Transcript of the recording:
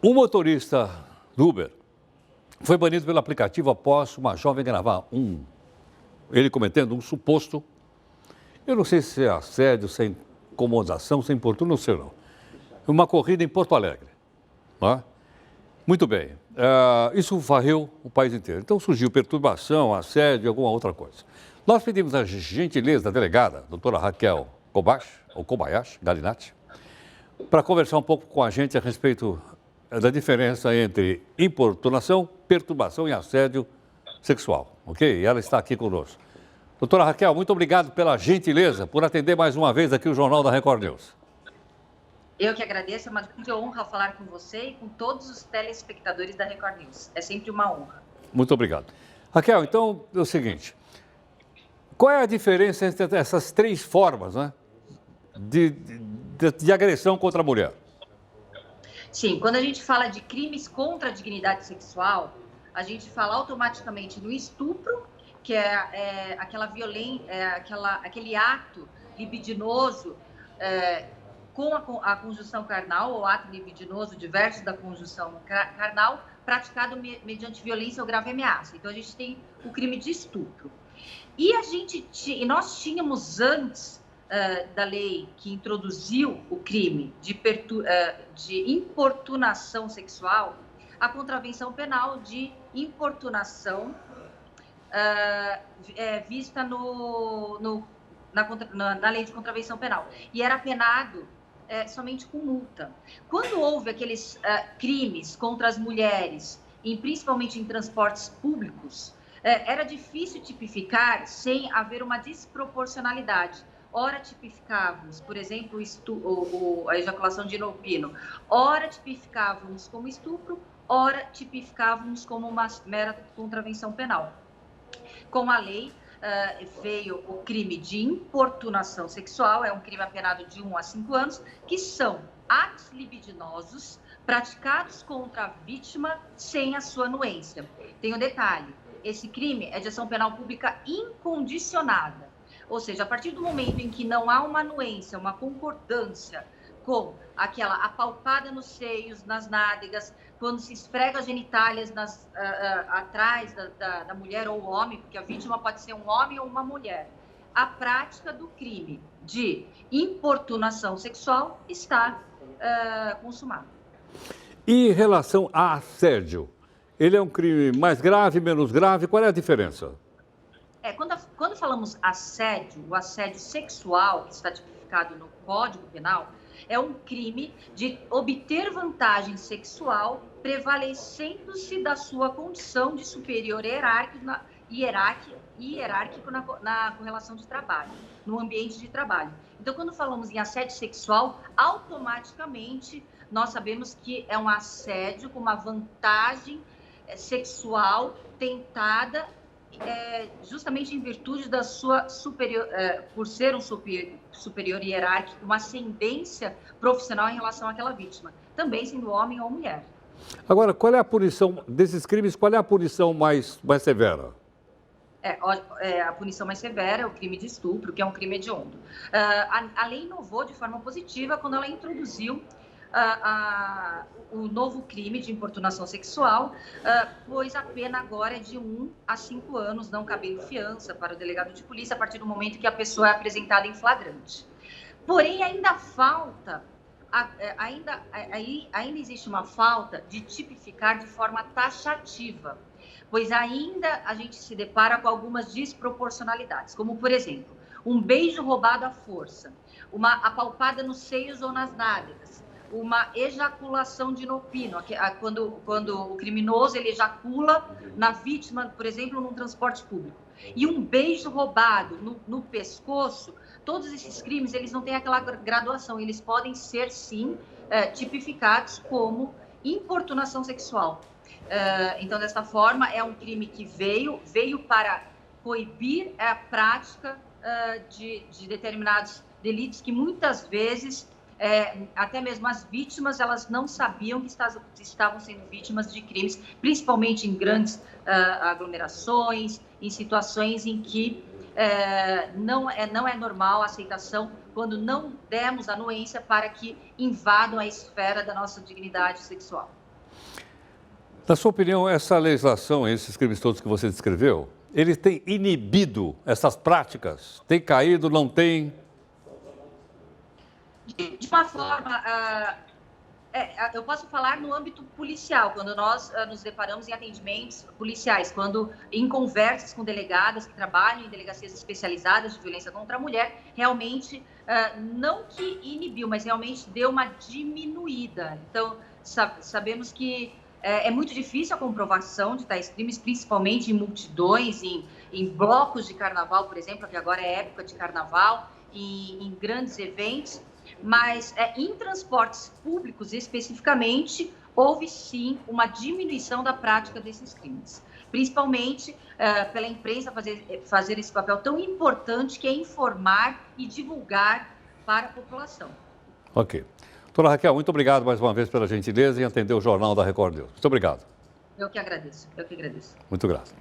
Um motorista do Uber foi banido pelo aplicativo após uma jovem gravar ele cometendo um suposto, eu não sei se é assédio, se é incomodação, se é importuno, não sei não. Uma corrida em Porto Alegre. Não é? Muito bem. Isso varreu o país inteiro. Então surgiu perturbação, assédio, alguma outra coisa. Nós pedimos a gentileza da delegada, doutora Raquel Kobayashi Galinatti, para conversar um pouco com a gente a respeito da diferença entre importunação, perturbação e assédio sexual, ok? E ela está aqui conosco. Doutora Raquel, muito obrigado pela gentileza por atender mais uma vez aqui o Jornal da Record News. Eu que agradeço, é uma grande honra falar com você e com todos os telespectadores da Record News. É sempre uma honra. Muito obrigado. Raquel, então é o seguinte, qual é a diferença entre essas três formas, né, de agressão contra a mulher? Sim, quando a gente fala de crimes contra a dignidade sexual, a gente fala automaticamente no estupro, que é aquela violência, aquele ato libidinoso com a conjunção carnal, ou ato libidinoso diverso da conjunção carnal, praticado mediante violência ou grave ameaça. Então, a gente tem o crime de estupro. E nós tínhamos antes da lei que introduziu o crime de importunação sexual, a contravenção penal de importunação vista na lei de contravenção penal. E era penado somente com multa. Quando houve aqueles crimes contra as mulheres, principalmente em transportes públicos, era difícil tipificar sem haver uma desproporcionalidade. Ora tipificávamos, por exemplo, a ejaculação de inopino, ora tipificávamos como estupro, ora tipificávamos como uma mera contravenção penal. Com a lei, veio o crime de importunação sexual, é um crime apenado de 1 a 5 anos, que são atos libidinosos praticados contra a vítima sem a sua anuência. Tem um detalhe, esse crime é de ação penal pública incondicionada, ou seja, a partir do momento em que não há uma anuência, uma concordância com aquela apalpada nos seios, nas nádegas, quando se esfrega as genitálias atrás da mulher ou homem, porque a vítima pode ser um homem ou uma mulher, a prática do crime de importunação sexual está consumada. E em relação a assédio, ele é um crime mais grave, menos grave? Qual é a diferença? Quando falamos assédio, o assédio sexual, que está tipificado no Código Penal, é um crime de obter vantagem sexual prevalecendo-se da sua condição de superior hierárquico na correlação de trabalho, no ambiente de trabalho. Então, quando falamos em assédio sexual, automaticamente nós sabemos que é um assédio com uma vantagem sexual tentada justamente em virtude da sua superior, por ser um superior hierárquico, uma ascendência profissional em relação àquela vítima, também sendo homem ou mulher. Agora, qual é a punição desses crimes? Qual é a punição mais severa? A punição mais severa é o crime de estupro, que é um crime hediondo. A lei inovou de forma positiva quando ela introduziu o novo crime de importunação sexual, pois a pena agora é de 1 a 5 anos, não cabendo fiança para o delegado de polícia a partir do momento que a pessoa é apresentada em flagrante. Porém, ainda existe uma falta de tipificar de forma taxativa, pois ainda a gente se depara com algumas desproporcionalidades, como, por exemplo, um beijo roubado à força, uma apalpada nos seios ou nas nádegas, uma ejaculação de inopino, quando o criminoso ele ejacula na vítima, por exemplo, num transporte público, e um beijo roubado no pescoço. Todos esses crimes eles não têm aquela graduação, eles podem ser sim tipificados como importunação sexual. Então, dessa forma, é um crime que veio para coibir a prática de determinados delitos que muitas vezes até mesmo as vítimas elas não sabiam que estavam sendo vítimas de crimes, principalmente em grandes aglomerações, em situações em que não é normal a aceitação quando não demos anuência para que invadam a esfera da nossa dignidade sexual. Na sua opinião, essa legislação, esses crimes todos que você descreveu, eles têm inibido essas práticas? Tem caído, não tem? De uma forma, eu posso falar no âmbito policial, quando nós nos deparamos em atendimentos policiais, quando em conversas com delegadas que trabalham em delegacias especializadas de violência contra a mulher, realmente, não que inibiu, mas realmente deu uma diminuída. Então, sabemos que é muito difícil a comprovação de tais crimes, principalmente em multidões, em blocos de carnaval, por exemplo, que agora é época de carnaval, em grandes eventos. Mas em transportes públicos, especificamente, houve sim uma diminuição da prática desses crimes. Principalmente pela imprensa fazer esse papel tão importante que é informar e divulgar para a população. Ok. Doutora Raquel, muito obrigado mais uma vez pela gentileza em atender o Jornal da Record News. Muito obrigado. Eu que agradeço. Muito grato.